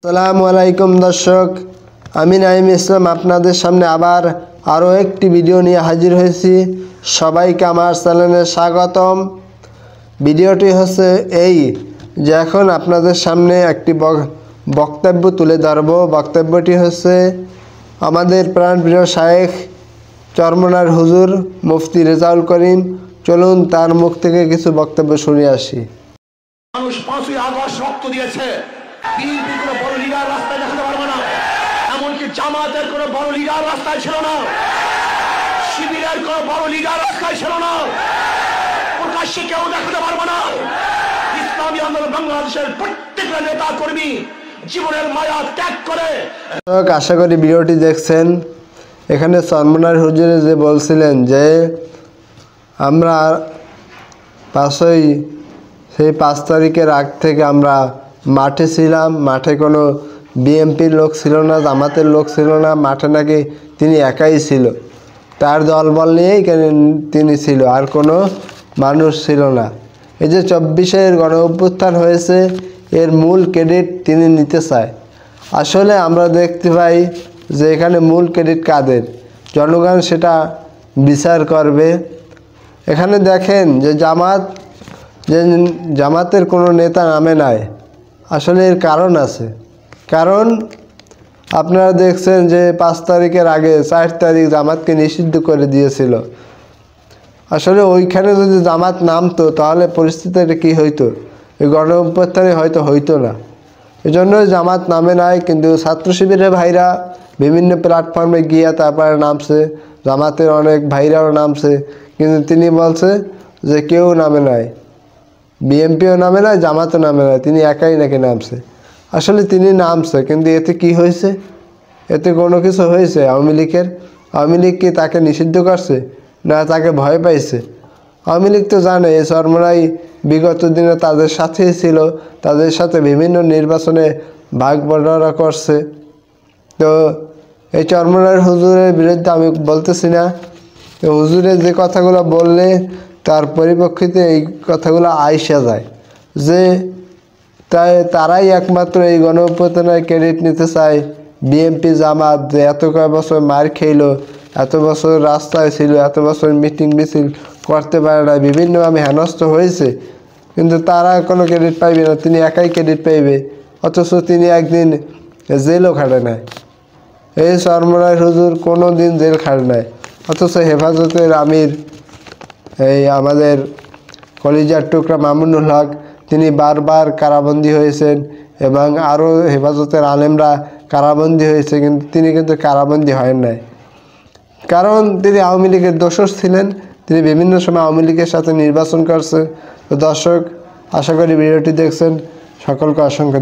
আসসালামু আলাইকুম দর্শক, আমি নাঈম ইসলাম আপনাদের সামনে আবার আরও একটি ভিডিও নিয়ে হাজির হয়েছি। সবাইকে আমার চ্যানেলে স্বাগতম। ভিডিওটি হচ্ছে এই যে এখন আপনাদের সামনে একটি বক্তব্য তুলে ধরব। বক্তব্যটি হচ্ছে আমাদের প্রাণপ্রিয় শায়েখ চরমনার হুজুর মুফতি রেজাউল করিম। চলুন তার মুখ থেকে কিছু বক্তব্য শুনে আসি। মানুষ 5ই আগস্ট রক্ত দিয়েছে, বিএনপির কোনো বড় লিডার রাস্তায় দেখাতে পারবে না, এমনকি জামাতের কোনো বড় লিডার রাস্তায় ছিল না, শিবিরের কোনো বড় লিডার রাস্তায় ছিল না, প্রকাশ্যে কেউ দেখাতে পারবে না। ইসলামী আন্দোলন বাংলাদেশের প্রত্যেকটা নেতা কর্মী জীবনের মায়া ত্যাগ করে। আশা করি ভিডিওটি দেখছেন। এখানে চরমনার হুজুরে যে বলছিলেন যে আমরা সেই 5 তারিখের আগ থেকে আমরা মাঠে ছিলাম, মাঠে কোনো বিএনপির লোক ছিল না, জামাতের লোক ছিল না, মাঠে নাকি তিনি একাই ছিল, তার দলবল নিয়েই তিনি ছিল, আর কোনো মানুষ ছিল না। এই যে 24-এর গণ অভ্যুত্থান হয়েছে, এর মূল ক্রেডিট তিনি নিতে চায়। আসলে আমরা দেখতে পাই যে এখানে মূল ক্রেডিট কাদের, জনগণ সেটা বিচার করবে। এখানে দেখেন যে জামাতের কোনো নেতা নামে নাই। আসলে এর কারণ আছে। কারণ আপনারা দেখছেন যে 5 তারিখের আগে 4 তারিখ জামাতকে নিষিদ্ধ করে দিয়েছিল। আসলে ওইখানে যদি জামাত নামতো তাহলে পরিস্থিতিটা কী হইতো, এই গণ অভ্যুত্থানে হয়তো হইতো না। এজন্যই জামাত নামে নাই। কিন্তু ছাত্র শিবিরের ভাইরা বিভিন্ন প্ল্যাটফর্মে গিয়ে তারপরে নামছে, জামাতের অনেক ভাইরাও নামছে, কিন্তু তিনি বলছে যে কেউ নামে নাই, বিএনপিও নামে নাই, জামাতও নামে নাই, তিনি একাই নাকি নামছে। আসলে তিনি নামছে, কিন্তু এতে কি হয়েছে? এতে কোনো কিছু হয়েছে? আওয়ামী লীগ কি তাকে নিষিদ্ধ করছে, না তাকে ভয় পাইছে? আওয়ামী লীগ তো জানে এই চরমনাই বিগত দিনে তাদের সাথেই ছিল, তাদের সাথে বিভিন্ন নির্বাচনে ভাগ বটরা করছে। তো এই চরমনার হুজুরের বিরুদ্ধে আমি বলতেছি না, হুজুরের যে কথাগুলো বললে তার পরিপ্রেক্ষিতে এই কথাগুলো আইসা যায় যে তারাই একমাত্র এই গণ অভ্যুত্থানের ক্রেডিট নিতে চায়। বিএনপি জামাত যে এত কয়েক বছর মার খেলো, এত বছর রাস্তায় ছিল, এত বছর মিটিং মিছিল করতে পারে না, বিভিন্নভাবে হেনস্থ হয়েছে, কিন্তু তারা কোনো ক্রেডিট পাইবে না, তিনি একাই ক্রেডিট পাইবে। অথচ তিনি একদিন জেলও খাটে নাই। এই চরমনার হুজুর কোনো দিন জেল খাটে নাই, অথচ হেফাজতের আমির এই আমাদের কলিজার টুকরা মামুনুল হক তিনি বারবার কারাবন্দী হয়েছেন, এবং আরও হেফাজতের আলেমরা কারাবন্দী হয়েছে, কিন্তু তিনি কিন্তু কারাবন্দী হয় নাই। কারণ তিনি আওয়ামী লীগের দোসর ছিলেন, তিনি বিভিন্ন সময় আওয়ামী লীগের সাথে নির্বাচন করছে। তো দর্শক, আশা করি ভিডিওটি দেখছেন। সকলকে অসংখ্য